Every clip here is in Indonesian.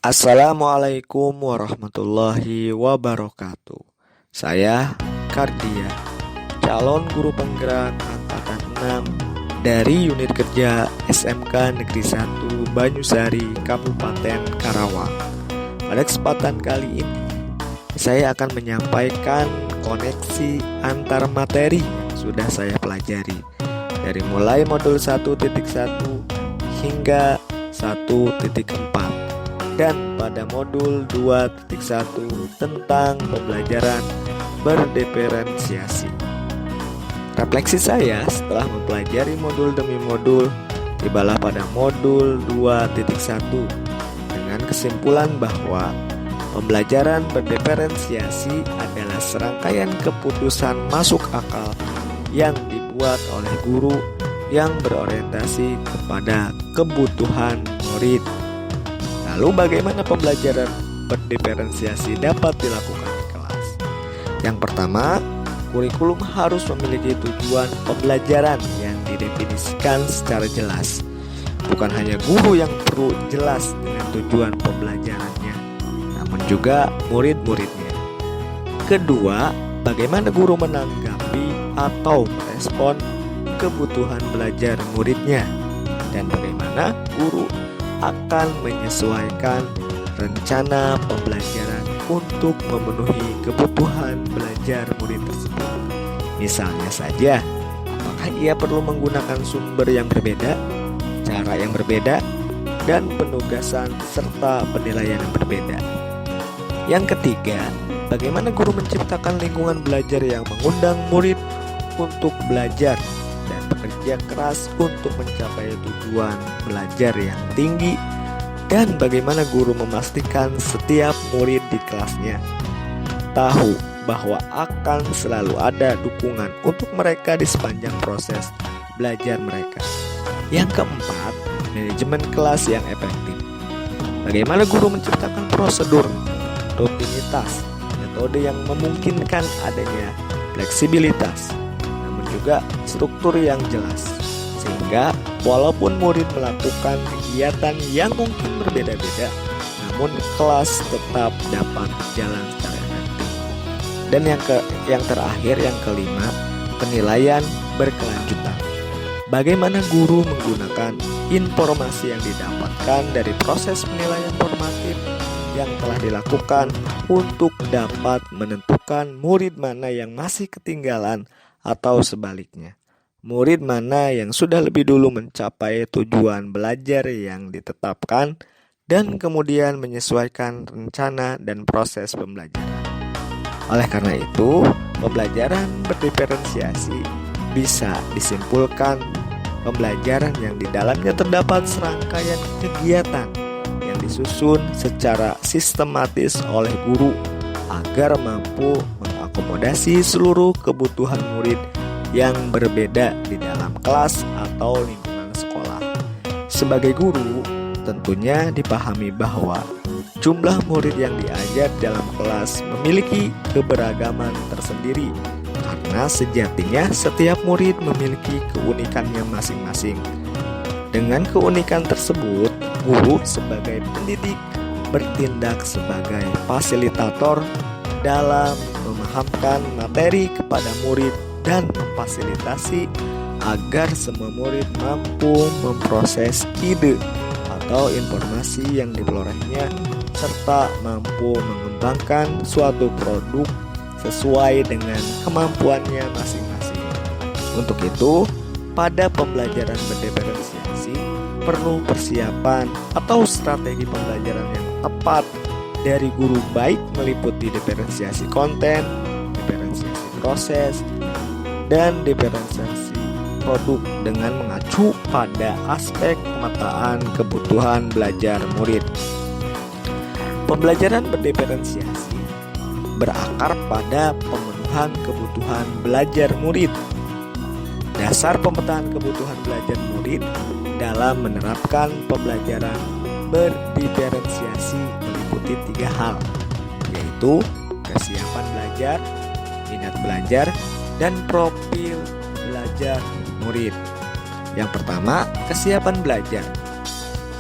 Assalamualaikum warahmatullahi wabarakatuh. Saya Kardia, calon guru penggerak angkatan 6 dari unit kerja SMK Negeri 1 Banyusari, Kabupaten Karawang. Pada kesempatan kali ini, saya akan menyampaikan koneksi antar materi yang sudah saya pelajari dari mulai modul 1.1 hingga 1.4 dan pada modul 2.1 tentang pembelajaran berdiferensiasi. Refleksi saya setelah mempelajari modul demi modul tibalah pada modul 2.1 dengan kesimpulan bahwa pembelajaran berdiferensiasi adalah serangkaian keputusan masuk akal yang dibuat oleh guru yang berorientasi kepada kebutuhan murid. Lalu bagaimana pembelajaran berdiferensiasi dapat dilakukan di kelas? Yang pertama, kurikulum harus memiliki tujuan pembelajaran yang didefinisikan secara jelas. Bukan hanya guru yang perlu jelas dengan tujuan pembelajarannya, namun juga murid-muridnya. Kedua, bagaimana guru menanggapi atau merespon kebutuhan belajar muridnya, dan bagaimana guru akan menyesuaikan rencana pembelajaran untuk memenuhi kebutuhan belajar murid tersebut. Misalnya saja, apakah ia perlu menggunakan sumber yang berbeda, cara yang berbeda, dan penugasan serta penilaian yang berbeda. Yang ketiga, bagaimana guru menciptakan lingkungan belajar yang mengundang murid untuk belajar dan bekerja keras untuk mencapai tujuan belajar yang tinggi, dan bagaimana guru memastikan setiap murid di kelasnya tahu bahwa akan selalu ada dukungan untuk mereka di sepanjang proses belajar mereka. Yang keempat, manajemen kelas yang efektif. Bagaimana guru menciptakan prosedur, rutinitas, metode yang memungkinkan adanya fleksibilitas, juga struktur yang jelas, sehingga walaupun murid melakukan kegiatan yang mungkin berbeda-beda, namun kelas tetap dapat jalan secara efektif. Dan yang terakhir, yang kelima, penilaian berkelanjutan. Bagaimana guru menggunakan informasi yang didapatkan dari proses penilaian formatif yang telah dilakukan untuk dapat menentukan murid mana yang masih ketinggalan atau sebaliknya, murid mana yang sudah lebih dulu mencapai tujuan belajar yang ditetapkan dan kemudian menyesuaikan rencana dan proses pembelajaran. Oleh karena itu, pembelajaran berdiferensiasi bisa disimpulkan pembelajaran yang di dalamnya terdapat serangkaian kegiatan yang disusun secara sistematis oleh guru agar mampu mengakomodasi seluruh kebutuhan murid yang berbeda di dalam kelas atau lingkungan sekolah. Sebagai guru, tentunya dipahami bahwa jumlah murid yang diajar dalam kelas memiliki keberagaman tersendiri, karena sejatinya setiap murid memiliki keunikannya masing-masing. Dengan keunikan tersebut, guru sebagai pendidik bertindak sebagai fasilitator dalam memahamkan materi kepada murid dan memfasilitasi agar semua murid mampu memproses ide atau informasi yang diperolehnya serta mampu mengembangkan suatu produk sesuai dengan kemampuannya masing-masing. Untuk itu, pada pembelajaran berdiferensiasi perlu persiapan atau strategi pembelajaran yang tepat dari guru, baik meliputi diferensiasi konten, diferensiasi proses, dan diferensiasi produk dengan mengacu pada aspek pemetaan kebutuhan belajar murid. Pembelajaran berdiferensiasi berakar pada pemenuhan kebutuhan belajar murid. Dasar pemetaan kebutuhan belajar murid dalam menerapkan pembelajaran berdiferensiasi meliputi 3 hal, yaitu kesiapan belajar, minat belajar, dan profil belajar murid. Yang pertama, kesiapan belajar.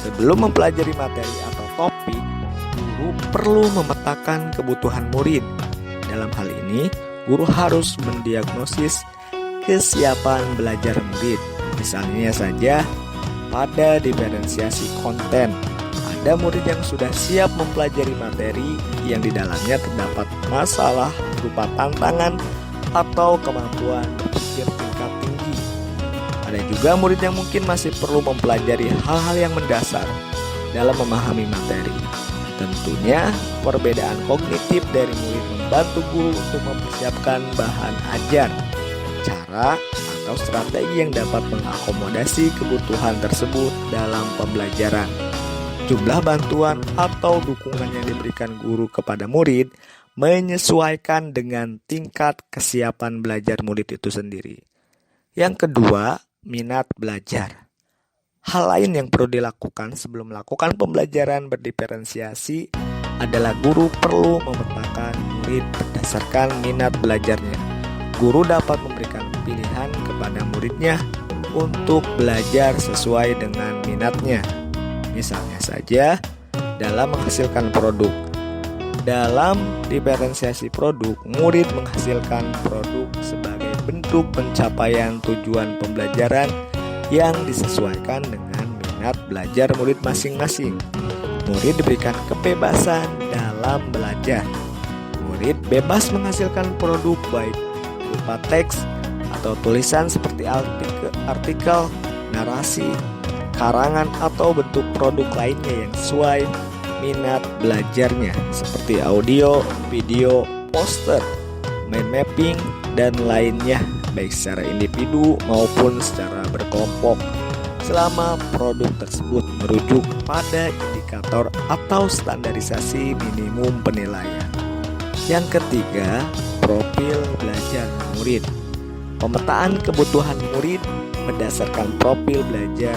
Sebelum mempelajari materi atau topik, guru perlu memetakan kebutuhan murid. Dalam hal ini, guru harus mendiagnosis kesiapan belajar murid. Misalnya saja, pada diferensiasi konten, ada murid yang sudah siap mempelajari materi yang di dalamnya terdapat masalah berupa tantangan atau kemampuan berpikir tingkat tinggi. Ada juga murid yang mungkin masih perlu mempelajari hal-hal yang mendasar dalam memahami materi. Tentunya, perbedaan kognitif dari murid membantu guru untuk mempersiapkan bahan ajar, cara atau strategi yang dapat mengakomodasi kebutuhan tersebut dalam pembelajaran. Jumlah bantuan atau dukungan yang diberikan guru kepada murid menyesuaikan dengan tingkat kesiapan belajar murid itu sendiri. Yang kedua, minat belajar. Hal lain yang perlu dilakukan sebelum melakukan pembelajaran berdiferensiasi adalah guru perlu memetakan murid berdasarkan minat belajarnya. Guru dapat memberikan pilihan kepada muridnya untuk belajar sesuai dengan minatnya. Misalnya saja, dalam menghasilkan produk. Dalam diferensiasi produk, murid menghasilkan produk sebagai bentuk pencapaian tujuan pembelajaran yang disesuaikan dengan minat belajar murid masing-masing. Murid diberikan kebebasan dalam belajar. Murid bebas menghasilkan produk baik berupa teks atau tulisan seperti artikel, narasi, karangan atau bentuk produk lainnya yang sesuai minat belajarnya seperti audio, video, poster, mind mapping, dan lainnya baik secara individu maupun secara berkelompok selama produk tersebut merujuk pada indikator atau standarisasi minimum penilaian. Yang ketiga, profil belajar murid. Pemetaan kebutuhan murid berdasarkan profil belajar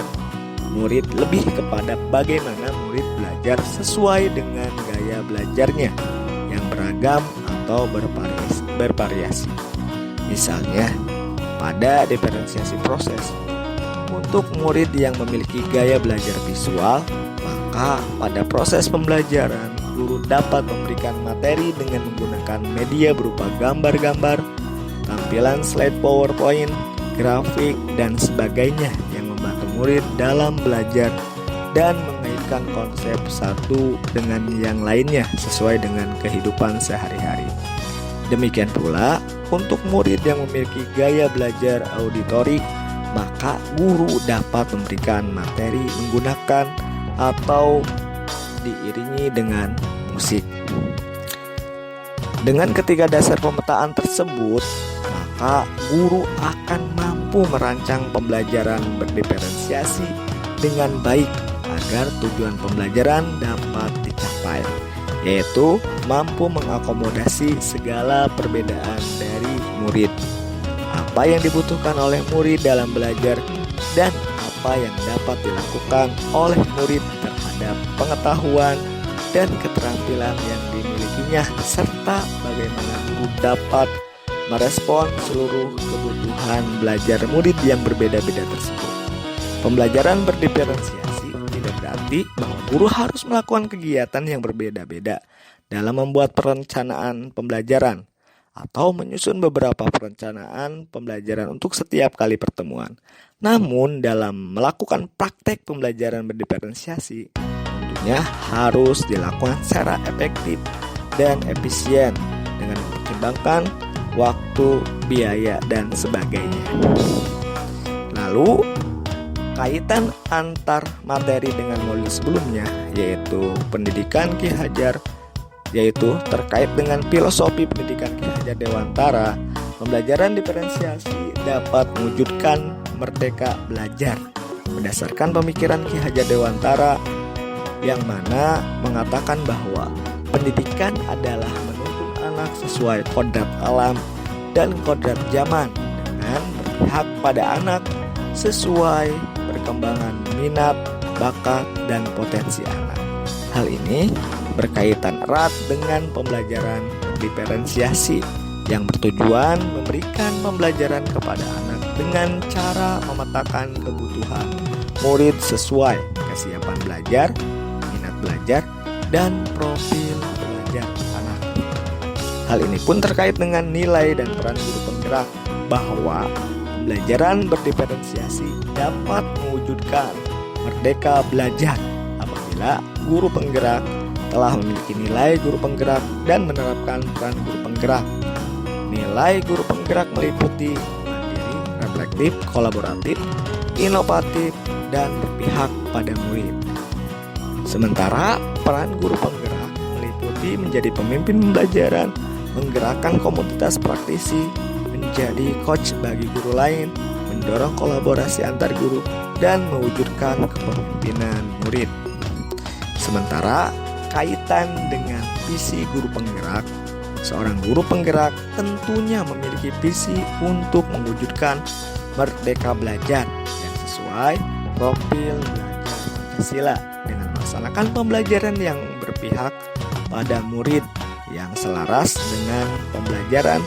murid lebih kepada bagaimana murid belajar sesuai dengan gaya belajarnya yang beragam atau bervariasi. Misalnya, pada diferensiasi proses, untuk murid yang memiliki gaya belajar visual, maka pada proses pembelajaran, guru dapat memberikan materi dengan menggunakan media berupa gambar-gambar, tampilan slide PowerPoint, grafik, dan sebagainya yang membantu murid dalam belajar dan mengaitkan konsep satu dengan yang lainnya sesuai dengan kehidupan sehari-hari. Demikian pula, untuk murid yang memiliki gaya belajar auditorik, maka guru dapat memberikan materi menggunakan atau diiringi dengan musik. Dengan ketiga dasar pemetaan tersebut, maka guru akan mampu merancang pembelajaran berdiferensiasi dengan baik agar tujuan pembelajaran dapat dicapai, yaitu mampu mengakomodasi segala perbedaan dari murid, apa yang dibutuhkan oleh murid dalam belajar, dan apa yang dapat dilakukan oleh murid terhadap pengetahuan dan keterampilan yang dimilikinya, serta bagaimana guru dapat merespon seluruh kebutuhan belajar murid yang berbeda-beda tersebut. Pembelajaran berdiferensiasi tidak berarti bahwa guru harus melakukan kegiatan yang berbeda-beda dalam membuat perencanaan pembelajaran atau menyusun beberapa perencanaan pembelajaran untuk setiap kali pertemuan. Namun dalam melakukan praktek pembelajaran berdiferensiasi tentunya harus dilakukan secara efektif dan efisien dengan mempertimbangkan waktu, biaya, dan sebagainya. Lalu kaitan antar materi dengan modul sebelumnya, yaitu pendidikan Ki Hajar, yaitu terkait dengan filosofi pendidikan Ki Hajar Dewantara. Pembelajaran diferensiasi dapat mewujudkan merdeka belajar berdasarkan pemikiran Ki Hajar Dewantara yang mana mengatakan bahwa pendidikan adalah menuntun anak sesuai kodrat alam dan kodrat zaman dengan berpihak pada anak sesuai perkembangan minat, bakat, dan potensi anak. Hal ini berkaitan erat dengan pembelajaran diferensiasi yang bertujuan memberikan pembelajaran kepada anak dengan cara memetakan kebutuhan murid sesuai kesiapan belajar, minat belajar, dan profil Hal ini pun terkait dengan nilai dan peran guru penggerak, bahwa pembelajaran berdiferensiasi dapat mewujudkan merdeka belajar apabila guru penggerak telah memiliki nilai guru penggerak dan menerapkan peran guru penggerak. Nilai guru penggerak meliputi mandiri, reflektif, kolaboratif, inovatif, dan berpihak pada murid. Sementara peran guru penggerak meliputi menjadi pemimpin pembelajaran, menggerakkan komunitas praktisi, menjadi coach bagi guru lain, mendorong kolaborasi antar guru, dan mewujudkan kepemimpinan murid. Sementara kaitan dengan visi guru penggerak, seorang guru penggerak tentunya memiliki visi untuk mewujudkan merdeka belajar yang sesuai profil belajar Pancasila dengan melaksanakan pembelajaran yang berpihak pada murid yang selaras dengan pembelajaran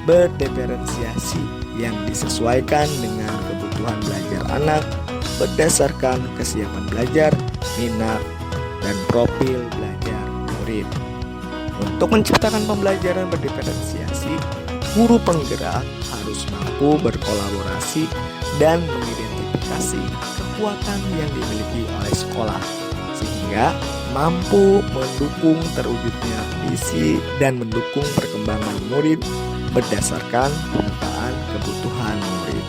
berdiferensiasi yang disesuaikan dengan kebutuhan belajar anak berdasarkan kesiapan belajar, minat, dan profil belajar murid. Untuk menciptakan pembelajaran berdiferensiasi, guru penggerak harus mampu berkolaborasi dan mengidentifikasi kekuatan yang dimiliki oleh sekolah, sehingga mampu mendukung terwujudnya visi dan mendukung perkembangan murid berdasarkan pemetaan kebutuhan murid.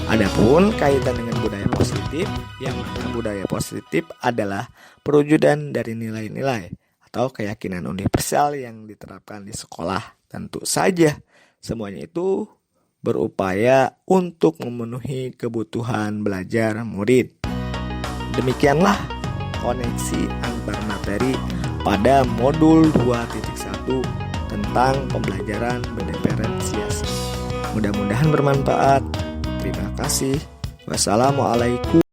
Adapun kaitan dengan budaya positif, yang mana budaya positif adalah perwujudan dari nilai-nilai atau keyakinan universal yang diterapkan di sekolah. Tentu saja semuanya itu berupaya untuk memenuhi kebutuhan belajar murid. Demikianlah koneksi antar materi pada modul 2.1 tentang pembelajaran berdiferensiasi. Mudah-mudahan bermanfaat. Terima kasih. Wassalamualaikum.